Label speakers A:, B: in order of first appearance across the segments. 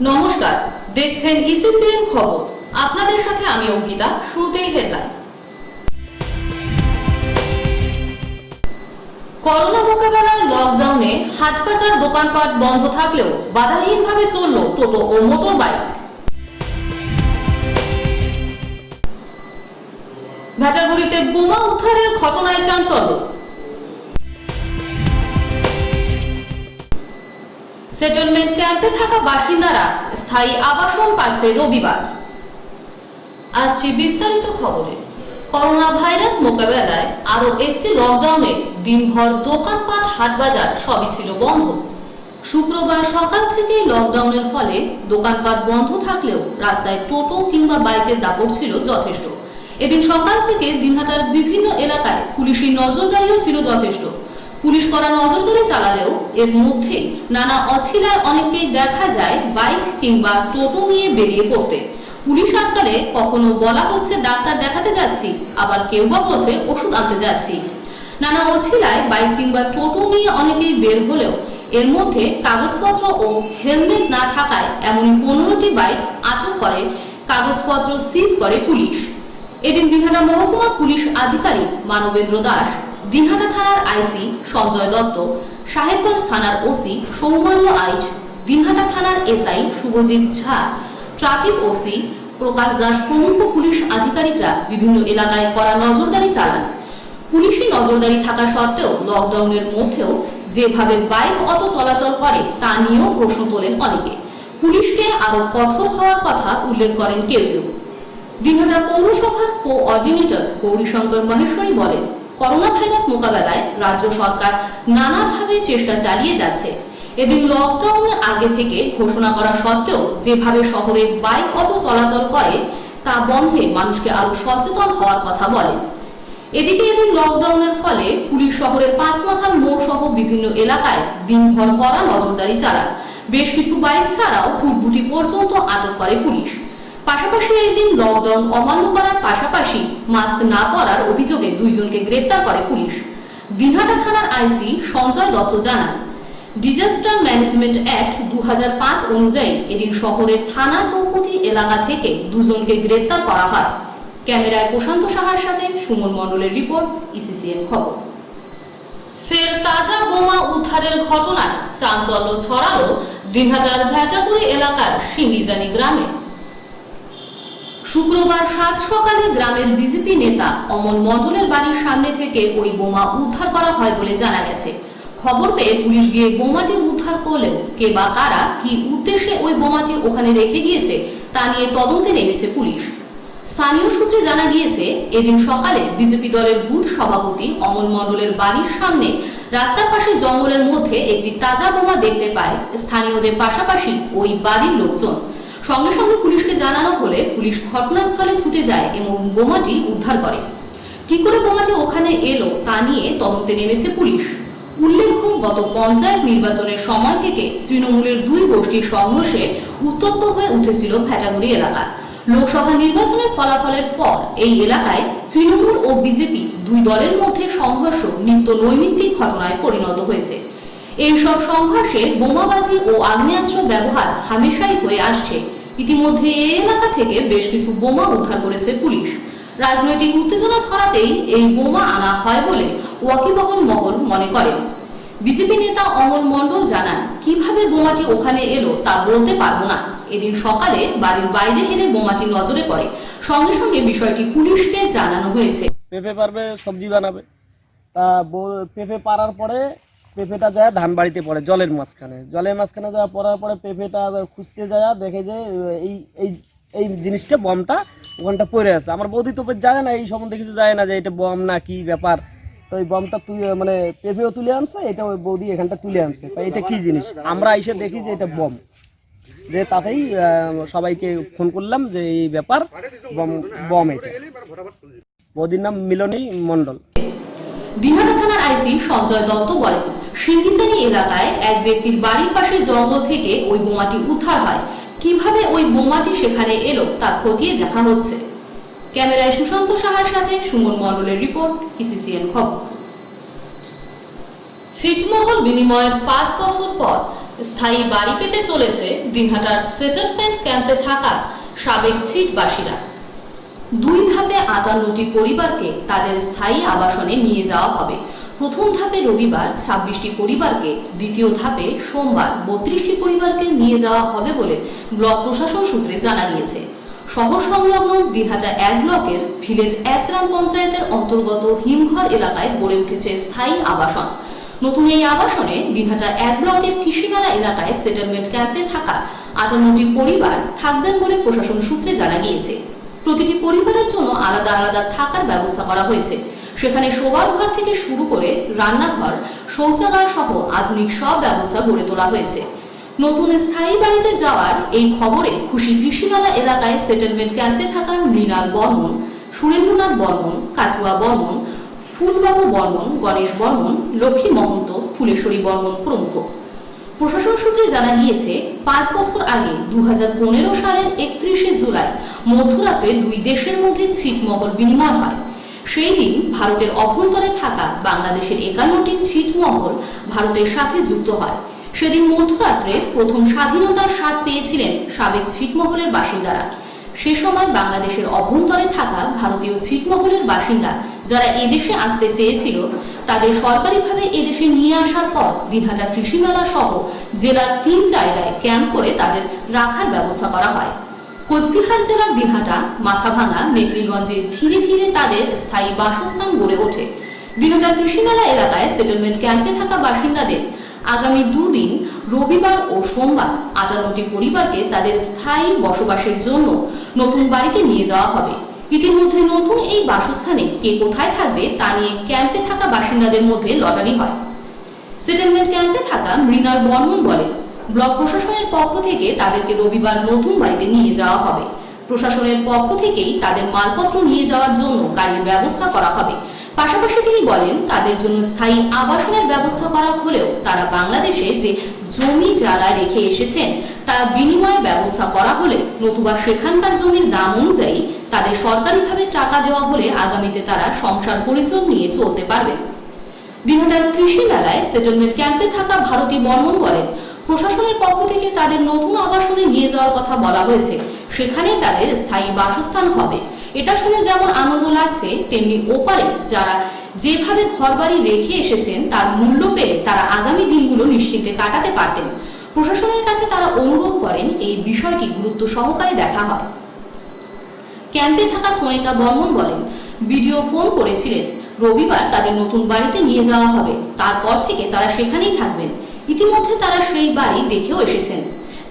A: নমস্কার, দেখছেন ইসিসিএন খবর। আপনাদের সাথে আমি অঙ্কিতা। শুরুতেই হেডলাইন্স। করোনা মোকাবেলায় লকডাউনে হাটবাজার দোকানপাট বন্ধ থাকলেও বাধাহীনভাবে চলল টোটো ও মোটর বাইক। ভেটাগুড়িতে বোমা উদ্ধারের ঘটনায় চাঞ্চল্য। সেটেলমেন্ট ক্যাম্পে থাকা বাসিন্দারা স্থায়ী আবাসন পাচ্ছে রবিবার। আসছি বিস্তারিত খবরে। করোনা ভাইরাস মোকাবেলায় আরো একটি লকডাউনে দিনভর দোকানপাট হাটবাজার সবই ছিল বন্ধ। শুক্রবার সকাল থেকেই লকডাউনের ফলে দোকানপাট বন্ধ থাকলেও রাস্তায় টোটো কিংবা বাইকের দাপট ছিল যথেষ্ট। এদিন সকাল থেকে দিনহাটার বিভিন্ন এলাকায় পুলিশি নজরদারিও ছিল যথেষ্ট। পুলিশ করা নজরদারি চালালেও এর মধ্যেই নানা অছিলায় অনেককেই দেখা যায় বাইক কিংবা টোটো নিয়ে বেরিয়ে পড়তে। পুলিশ আটকালে কখনো বলা হচ্ছে ডাক্তার দেখাতে যাচ্ছি, আবার কেউ বা বলছে ওষুধ আনতে যাচ্ছি। নানা অছিলায় বাইক কিংবা টোটো নিয়ে অনেকেই বের হলেও এর মধ্যে কাগজপত্র ও হেলমেট না থাকায় এমনই 15টি বাইক আটক করে, কাগজপত্র সিজ করে পুলিশ। এদিন দিনহাটা মহকুমা পুলিশ আধিকারিক মানবেন্দ্র দাস, দিনহাটা থানার আইসি সঞ্জয় দত্ত, সাহেবগঞ্জ থানার ওসি সৌমাল্য আইচ, দিনহাটা থানার এসআই শুভজিৎ ঝা, ট্রাফিক ওসি প্রকাশ দাস প্রমুখ পুলিশ আধিকারিকরা বিভিন্ন এলাকায় কড়া নজরদারি চালান। পুলিশি নজরদারি থাকা সত্ত্বেও লকডাউনের মধ্যেও যেভাবে বাইক অটো চলাচল করে তা নিয়েও প্রশ্ন তোলেন অনেকে। পুলিশকে আরো কঠোর হওয়ার কথা উল্লেখ করেন কেউ কেউ। দিনহাটা পৌরসভার কোঅর্ডিনেটর গৌরীশঙ্কর মহেশ্বরী বলেন, করোনা ভাইরাস মোকাবেলায় রাজ্য সরকার নানাভাবে চেষ্টা চালিয়ে যাচ্ছে। এদিন লকডাউনের আগে থেকে ঘোষণা করা সত্ত্বেও যেভাবে শহরে বাইক অটো চলাচল করে তা বন্ধে মানুষকে আরো সচেতন হওয়ার কথা বলেন। এদিকে এদিন লকডাউনের ফলে পুলিশ শহরের পাঁচমাথার মোড় সহ বিভিন্ন এলাকায় দিনভর কড়া নজরদারি চালায়। বেশ কিছু বাইক ছাড়াও ফুটভুটি পর্যন্ত আটক করে পুলিশ। পাশাপাশি এদিন লকডাউন অমান্য করার পাশাপাশি মাস্ক না পরার অভিযোগে 2 জনকে গ্রেপ্তার করে পুলিশ। দিনহাটা থানার আইসি সঞ্জয় দত্ত জানান, ডিজাস্টার ম্যানেজমেন্ট অ্যাক্ট 2005 অনুযায়ী এদিন শহরের থানা চৌপতি এলাকা থেকে 2 জনকে গ্রেপ্তার করা হয়। ক্যামেরায় প্রশান্ত সাহার সাথে সুমন মণ্ডলের রিপোর্ট, ইসিসিএন খবর। ফের তাজা বোমা উদ্ধারের ঘটনায় চাঞ্চল্য ছড়ালো দিনহাটার ভেটাগুড়ি এলাকার সিঙ্গিজানি গ্রামে। শুক্রবার সাত সকালে গ্রামের বিজেপি নেতা অমল মণ্ডলের বাড়ির সামনে থেকে ওই বোমা উদ্ধার করা হয় বলে জানা গেছে। খবর পেয়ে পুলিশ গিয়ে বোমাটি উদ্ধার করলেও কে বা কারা কি উদ্দেশ্যে ওই বোমাটি ওখানে রেখে গিয়েছে তা নিয়ে তদন্তে নেমেছে পুলিশ। স্থানীয় সূত্রে জানা গিয়েছে, এদিন সকালে বিজেপি দলের বুথ সভাপতি অমল মণ্ডলের বাড়ির সামনে রাস্তার পাশে জঙ্গলের মধ্যে একটি তাজা বোমা দেখতে পায় স্থানীয়দের পাশাপাশি ওই বাড়ির লোকজন। সঙ্গে সঙ্গে পুলিশকে জানানো হলে পুলিশ ঘটনাস্থলে ছুটে যায় এবং বোমাটি উদ্ধার করে। কি করে বোমাটি ওখানে এলো তা নিয়ে তদন্তে নেমেছে পুলিশ। উল্লেখ্য, গত পঞ্চায়েত নির্বাচনের সময় থেকে তৃণমূলের 2 গোষ্ঠীর সংঘর্ষে উত্তপ্ত হয়ে উঠেছিল ভেটাগুড়ি এলাকা। লোকসভা নির্বাচনের ফলাফলের পর এই এলাকায় তৃণমূল ও বিজেপি 2 দলের মধ্যে সংঘর্ষ নিত্য নৈমিত্তিক ঘটনায় পরিণত হয়েছে। এই সব সংঘর্ষে বোমাবাজি ও আগ্নেয়াস্ত্র ব্যবহার হামেশাই হয়ে আসছে। ইতিমধ্যে এই এলাকা থেকে বেশ কিছু বোমা উদ্ধার করেছে পুলিশ। রাজনৈতিক উত্তেজনা ছড়াতেই এই বোমা আনা হয় বলে ওয়াকিবহল মহল মনে করেন। বিজেপি নেতা অমল মণ্ডল জানান, কিভাবে বোমাটি ওখানে এলো তা বলতে পারবো না। এদিন সকালে বাড়ির বাইরে এনে বোমাটি নজরে পড়ে, সঙ্গে সঙ্গে বিষয়টি পুলিশকে জানানো হয়েছে।
B: পেঁপে পারবে, সবজি বানাবে, তা পেঁপে পারার পরে পেঁপেটা যায় ধান বাড়িতে পড়ে জলের মাঝখানে যাওয়া পড়ার পরে পেঁপেটা খুঁজতে যায়, দেখে যে এই এই এই জিনিসটা বমটা ওখানটা পড়ে আছে। আমার বৌদি তো যায় না, এই সম্বন্ধে কিছু যায় না যে এটা বম না কি ব্যাপার। তো এই বমটা মানে পেঁপেও তুলে আনছে, এটা ওই বৌদি এখানটা তুলে আনছে। এটা কি জিনিস, আমরা এসে দেখি যে এটা বম। যে তাতেই সবাইকে ফোন করলাম যে এই ব্যাপার, বম এটা। বৌদির নাম মিলনী মণ্ডল।
A: দিনহাটা থানার আইসি সঞ্জয় দত্ত বলেন, সিঙ্গিজানি এলাকায় এক ব্যক্তির বাড়ির পাশে জঙ্গল থেকে ওই বোমাটি উদ্ধার হয়। কিভাবে ওই বোমাটি সেখানে এলো তা খতিয়ে দেখা হচ্ছে। ক্যামেরায় সুশান্ত সাহার সাথে সুমন মণ্ডলের রিপোর্ট, ইসিসিএন খবর। ছিটমহল বিনিময়ের 5 বছর পর স্থায়ী বাড়ি পেতে চলেছে দিনহাটার সেটেলমেন্ট ক্যাম্পে থাকা সাবেক ছিটবাসীরা। 2 ধাপে 58টি পরিবারকে তাদের স্থায়ী আবাসনে নিয়ে যাওয়া হবে। প্রথম ধাপে রবিবার 26টি পরিবারকে, দ্বিতীয় ধাপে সোমবার 32টি পরিবারকে নিয়ে যাওয়া হবে বলে ব্লক প্রশাসন সূত্রে জানা গিয়েছে। শহর সংলগ্ন দিনহাটা 1 ব্লকের ভিলেজ 1 গ্রাম পঞ্চায়েতের অন্তর্গত হিমঘর এলাকায় গড়ে উঠেছে স্থায়ী আবাসন। নতুন এই আবাসনে দিনহাটা 1 ব্লকের কৃষিমেলা এলাকায় সেটেলমেন্ট ক্যাম্পে থাকা 58টি পরিবার থাকবেন বলে প্রশাসন সূত্রে জানা গিয়েছে। প্রতিটি পরিবারের জন্য আলাদা আলাদা থাকার ব্যবস্থা করা হয়েছে। সেখানে শোবার ঘর থেকে শুরু করে রান্নাঘর, শৌচাগার সহ আধুনিক সব ব্যবস্থা গড়ে তোলা হয়েছে। নতুন স্থায়ী বাড়িতে যাওয়ার এই খবরে খুশি কৃষিমেলা এলাকায় সেটেলমেন্ট ক্যাম্পে থাকা মৃণাল বর্মন, সুরেন্দ্রনাথ বর্মন, কাচুয়া বর্মন, ফুলবাবু বর্মন, গণেশ বর্মন, লক্ষ্মী মহন্ত, ফুলেশ্বরী বর্মন প্রমুখ। প্রশাসন সূত্রে জানা গিয়েছে 5 বছর আগে 2015 সালের 31শে জুলাই মধ্যরাত্রে 2 দেশের মধ্যে ছিটমহল বিনিময় হয়। সেই দিন ভারতের অভ্যন্তরে থাকা বাংলাদেশের 51টি ছিটমহল ভারতের সাথে যুক্ত হয়। সেদিন মধ্যরাত্রে প্রথম স্বাধীনতার স্বাদ পেয়েছিলেন সাবেক ছিটমহলের বাসিন্দারা। সে সময় বাংলাদেশের অভ্যন্তরে থাকা ভারতীয় ছিটমহলের বাসিন্দা যারা এদেশে আসতে চেয়েছিল তাদের সরকারিভাবে এদেশে নিয়ে আসার পর দিনহাটা কৃষিমেলা সহ জেলার 3 জায়গায় ক্যাম্প করে তাদের রাখার ব্যবস্থা করা হয়। কোচবিহার জেলার দিনহাটা, মাথাভাঙা, মেকলিগঞ্জে ধীরে ধীরে তাদের স্থায়ী বাসস্থান গড়ে ওঠে। দিনহাটার কৃষিমেলা এলাকায় সেটেলমেন্ট ক্যাম্পে থাকা বাসিন্দাদের আগামী 2 দিন রবিবার ও সোমবার 58টি পরিবারকে তাদের স্থায়ী বসবাসের জন্য নতুন বাড়িতে নিয়ে যাওয়া হবে। ইতিমধ্যে নতুন এই বাসস্থানে কে কোথায় থাকবে তা নিয়ে ক্যাম্পে থাকা বাসিন্দাদের মধ্যে লটারি হয়। সেটেলমেন্ট ক্যাম্পে থাকা মৃণাল বর্মন বলেন, ব্লক প্রশাসনের পক্ষ থেকে তাদেরকে রবিবার নতুন বাড়িতে নিয়ে যাওয়া হবে। প্রশাসনের পক্ষ থেকেই তাদের মালপত্র নিয়ে যাওয়ার জন্য গাড়ির ব্যবস্থা করা হবে। পাশাপাশি তিনি বলেন, তাদের জন্য স্থায়ী আবাসনের ব্যবস্থা করা হলেও তারা বাংলাদেশে যে জমি জায়গা রেখে এসেছেন তার বিনিময়ে ব্যবস্থা করা হলে, নতুবা সেখানকার জমির দাম অনুযায়ী তাদের সরকারিভাবে টাকা দেওয়া হলে আগামীতে তারা সংসার পরিজন নিয়ে চলতে পারবেন। দিনহাটার কৃষি মেলায় সেটেলমেন্ট ক্যাম্পে থাকা ভারতী বর্মন বলেন, প্রশাসনের পক্ষ থেকে তাদের নতুন আবাসনে নিয়ে যাওয়ার কথা বলা হয়েছে। সেখানে তাদের স্থায়ী বাসস্থান হবে। এটা শুনে যেমন আনন্দ লাগছে, তেমনি ওপারে যারা যেভাবে ঘরবাড়ি রেখে এসেছেন তার মূল্য পেলে তারা আগামী দিনগুলো নিশ্চিন্তে কাটাতে পারতেন। প্রশাসনের কাছে তারা অনুরোধ করেন এই বিষয়টি গুরুত্ব সহকারে দেখা হয়। ক্যাম্পে থাকা সোনিকা বর্মন বলেন, ভিডিও ফোন করেছিলেন, রবিবার তাদের নতুন বাড়িতে নিয়ে যাওয়া হবে। তারপর থেকে তারা সেখানেই থাকবেন। ইতিমধ্যে তারা সেই বাড়ি দেখেও এসেছেন।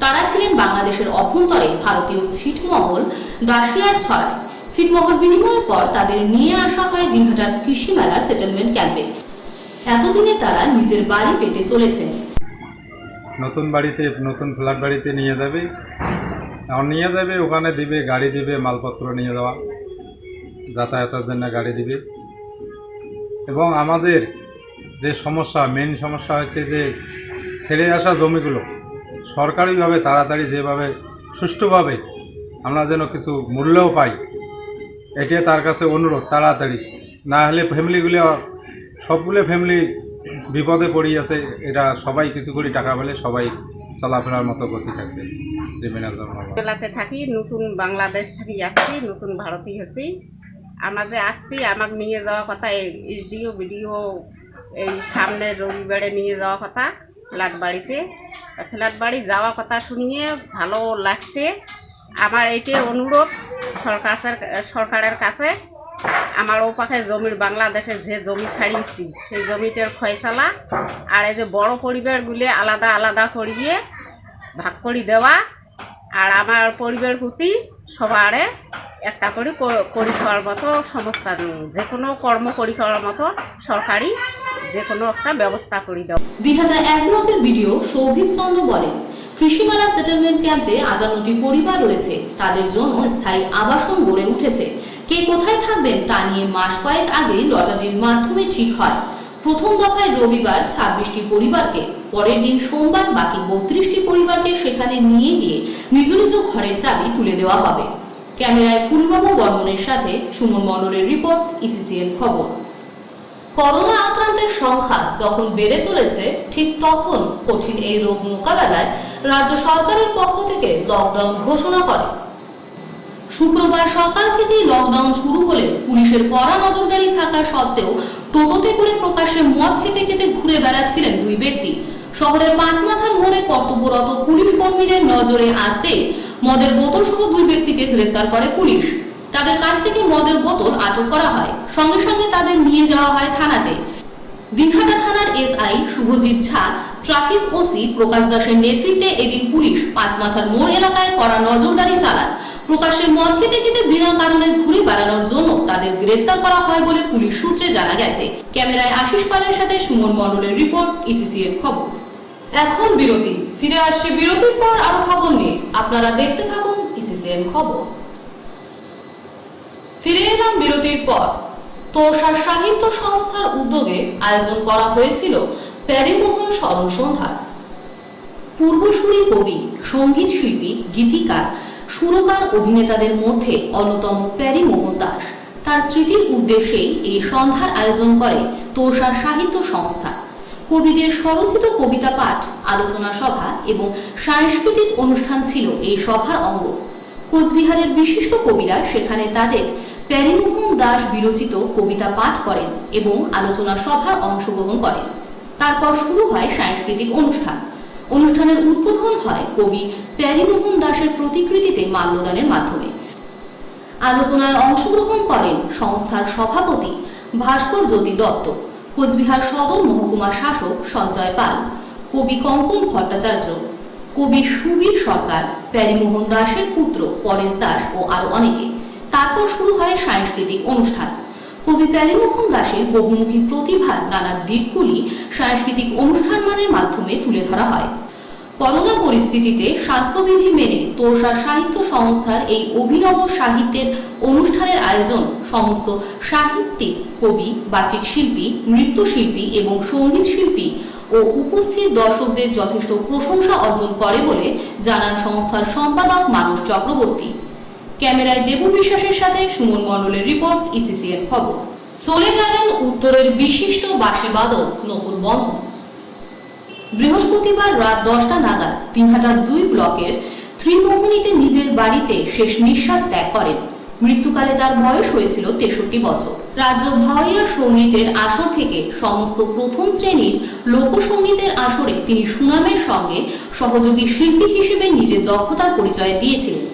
A: তারা ছিলেন বাংলাদেশের অভ্যন্তরে ভারতীয় ছিটমহল দাসিয়ার ছড়ায়। ছিটমহল বিনিময়ের পর তাদের নিয়ে আসা হয় দিনহাটার কৃষি মেলার সেটেলমেন্ট ক্যাম্পে। এতদিনে তারা নিজের বাড়ি পেতে চলেছেন।
C: নতুন বাড়িতে, নতুন ফ্ল্যাট বাড়িতে নিয়ে যাবে, ওখানে দিবে, গাড়ি দিবে, মালপত্র নিয়ে যাওয়া, যাতায়াতের জন্য গাড়ি দিবে। এবং আমাদের যে সমস্যা, মেন সমস্যা হচ্ছে যে ছেড়ে আসা জমিগুলো সরকারিভাবে তাড়াতাড়ি, যেভাবে সুষ্ঠুভাবে আমরা যেন কিছু মূল্যও পাই, এটা তার কাছে অনুরোধ। তাড়াতাড়ি না হলে ফ্যামিলিগুলো, সবগুলো ফ্যামিলি বিপদে পড়িয়েছে। এটা সবাই কিছু করে টাকা পেলে সবাই চলাফেরার মতো গতি থাকবে।
D: জেলাতে থাকি, নতুন বাংলাদেশ থেকে যাচ্ছি, নতুন ভারতী হয়েছি। আমরা যে আসছি, আমাকে নিয়ে যাওয়া কথা, এসডিও বিডিও এই সামনের রবিবারে নিয়ে যাওয়া কথা ফ্ল্যাট বাড়িতে। ফ্ল্যাট বাড়ি যাওয়া কথা শুনিয়ে ভালো লাগছে। আমার এইটাই অনুরোধ সরকারের কাছে, আমার ও পাখে জমির, বাংলাদেশে যে জমি ছাড়িয়েছি সেই জমিটার ফয়সালা, আর এই যে বড় পরিবারগুলি আলাদা আলাদা করিয়ে ভাগ করে দেওয়া, আর আমার পরিবার প্রতি সবারে একটা করে করি খাওয়ার মতো সংস্থা, যে কোনো কর্ম করি খাওয়ার মতো সরকারি যে কোনো একটা ব্যবস্থা করে দেওয়া।
A: দিনহাটা 1 ব্লকের ভিডিও সৌভিক চন্দ্র বলেন, কৃষিমেলা সেটেলমেন্ট ক্যাম্পে 58টি পরিবার রয়েছে। তাদের জন্য স্থায়ী আবাসন গড়ে উঠেছে। কে কোথায় থাকবেন তা নিয়ে মাস কয়েক আগে লটারির মাধ্যমে ঠিক হয়। প্রথম দফায় রবিবার 26টি পরিবারকে, পরের দিন সোমবার বাকি 32টি পরিবারকে সেখানে নিয়ে গিয়ে নিজ নিজ ঘরের চাবি তুলে দেওয়া হবে। ক্যামেরায় ফুলবাবু বর্মনের সাথে সুমন মণ্ডলের রিপোর্ট, ইসিসিএন খবর। করোনা আক্রান্তের সংখ্যা যখন বেড়ে চলেছে, ঠিক তখন কঠিন এই রোগ মোকাবেলায় রাজ্য সরকারের পক্ষ থেকে লকডাউন ঘোষণা করে। শুক্রবার সকাল থেকেই লকডাউন শুরু হলে পুলিশের কড়া নজরদারি থাকা সত্ত্বেও টোটোতে করে প্রকাশ্যে মদ খেতে খেতে ঘুরে বেড়াচ্ছিলেন দুই ব্যক্তি। শহরের পাঁচমাথার মোড়ে কর্তব্যরত পুলিশ কর্মীদের নজরে আসতেই মদের বোতল সহ দুই ব্যক্তিকে গ্রেফতার করে পুলিশ। তাদের কাছ থেকে মদের বোতল আটক করা হয়, সঙ্গে সঙ্গে তাদের নিয়ে যাওয়া হয় থানাতে। দিনহাটা থানার এসআই শুভজিৎ ঝা, ট্রাফিক ওসি প্রকাশ দাসের নেতৃত্বে এদিন পুলিশ পাঁচমাথার মোড় এলাকায় কড়া নজরদারি চালান। প্রকাশ্যে মদ খেতে খেতে বিনা কারণে ঘুরে বেড়ানোর জন্য তাদের গ্রেফতার করা হয় বলে পুলিশ সূত্রে জানা গেছে। ক্যামেরায় আশিস পালের সাথে সুমন মণ্ডলের রিপোর্ট, ইসিসিএন খবর। এখন বিরতি, ফিরে আসছে বিরতির পর আরো খবর নিয়ে। আপনারা দেখতে থাকুন ইসিসিএন খবর। ফিরে এলাম বিরতির পর। তোষা সাহিত্য সংস্থার উদ্যোগে আয়োজন করা হয়েছিল প্যারীমোহন স্মরণ সন্ধ্যা। পূর্বসূরি কবি, সঙ্গীত শিল্পী, গীতিকার, সুরকার, অভিনেতাদের মধ্যে অন্যতম প্যারীমোহন দাস। তার স্মৃতির উদ্দেশ্যেই এই সন্ধ্যার আয়োজন করে তোষা সাহিত্য সংস্থা। কবিদের স্বরচিত কবিতা পাঠ, আলোচনা সভা এবং সাংস্কৃতিক অনুষ্ঠান ছিল এই সভার অঙ্গ। কোচবিহারের বিশিষ্ট কবিরা সেখানে তাদের প্যারীমোহন দাস বিরচিত কবিতা পাঠ করেন এবং আলোচনা সভার অংশগ্রহণ করেন। তারপর শুরু হয় সাংস্কৃতিক অনুষ্ঠান। অনুষ্ঠানের উদ্বোধন হয় কবি প্যারীমোহন দাসের প্রতিকৃতিতে মাল্যদানের মাধ্যমে। আলোচনায় অংশগ্রহণ করেন সংস্থার সভাপতি ভাস্কর জ্যোতি দত্ত, কোচবিহার সদর মহকুমা শাসক সঞ্জয় পাল, কবি কঙ্কন ভট্টাচার্য, কবি সুবীর সরকার, প্যারীমোহন দাসের পুত্র পরেশ দাস ও আরো অনেকে। তারপর শুরু হয় সাংস্কৃতিক অনুষ্ঠান। কবি প্যারীমোহন দাসের বহুমুখী প্রতিভার নানা দিকগুলি সাংস্কৃতিক অনুষ্ঠান মানের মাধ্যমে তুলে ধরা হয়। করোনা পরিস্থিতিতে স্বাস্থ্যবিধি মেনে তোষা সাহিত্য সংস্থার এই অভিনব সাহিত্যের অনুষ্ঠানের আয়োজন সমস্ত সাহিত্যিক, কবি, বাচিক শিল্পী, নৃত্যশিল্পী এবং সঙ্গীত শিল্পী ও উপস্থিত দর্শকদের যথেষ্ট প্রশংসা অর্জন করে বলে জানান সংস্থার সম্পাদক মানস চক্রবর্তী। ক্যামেরায় দেবু বিশ্বাসের সাথে সুমন মণ্ডলের রিপোর্ট, ইসিসিএন খবর। চলে গেলেন উত্তরের বিশিষ্ট বাঁশিবাদক নকুল বর্মন। বৃহস্পতিবার রাত 10টা নাগাদ দিনহাটা 2 ব্লকের ত্রিমোহনীতে নিজের বাড়িতে শেষ নিঃশ্বাস ত্যাগ করেন। মৃত্যুকালে তার বয়স হয়েছিল 63 বছর। রাজ্য ভাওয়াইয়া সঙ্গীতের আসর থেকে সমস্ত প্রথম শ্রেণীর লোকসঙ্গীতের আসরে তিনি সুনামের সঙ্গে সহযোগী শিল্পী হিসেবে নিজের দক্ষতার পরিচয় দিয়েছিলেন।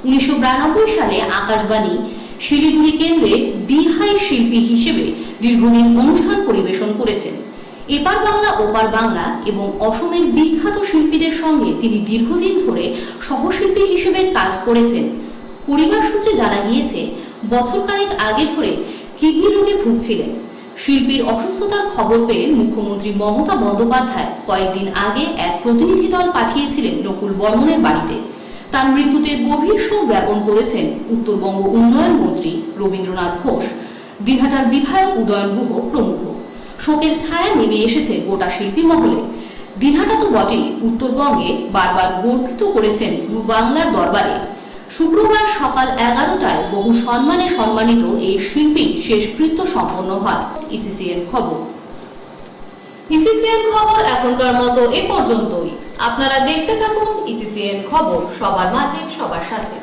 A: 1992 সালে আকাশবাণী শিলিগুড়ি কেন্দ্রে বিহাই শিল্পী হিসেবে দীর্ঘদিন অনুষ্ঠান পরিবেশন করেছেন। এপার বাংলা ওপার বাংলা এবং অসমের বিখ্যাত শিল্পীদের সঙ্গে তিনি দীর্ঘদিন ধরে সহশিল্পী হিসেবে কাজ করেছেন। পরিবার সূত্রে জানা গিয়েছে, বছরখানেক আগে ধরে কিডনি রোগে ভুগছিলেন। শিল্পীর অসুস্থতার খবর পেয়ে মুখ্যমন্ত্রী মমতা বন্দ্যোপাধ্যায় কয়েকদিন আগে এক প্রতিনিধি দল পাঠিয়েছিলেন নকুল বর্মনের বাড়িতে। তার মৃত্যুতে গভীর শোক জ্ঞাপন করেছেন উত্তরবঙ্গ উন্নয়ন মন্ত্রী রবীন্দ্রনাথ ঘোষ, দিনহাটার বিধায়ক উদয়ন গুহ প্রমুখ। শোকের ছায়া নেমে এসেছে গোটা শিল্পী মহলে। দিনহাটা তো বটেই, উত্তরবঙ্গে বারবার গর্বিত করেছেন বাংলার দরবারে। শুক্রবার সকাল 11টায় বহু সম্মানে সম্মানিত এই শিল্পীর শেষকৃত্য সম্পন্ন হয়। ইসিসিএন খবর। ইসিসিএন খবর এখনকার মতো এ পর্যন্তই। আপনারা দেখতে থাকুন ইসিসিএন খবর, সবার মাঝে সবার সাথে।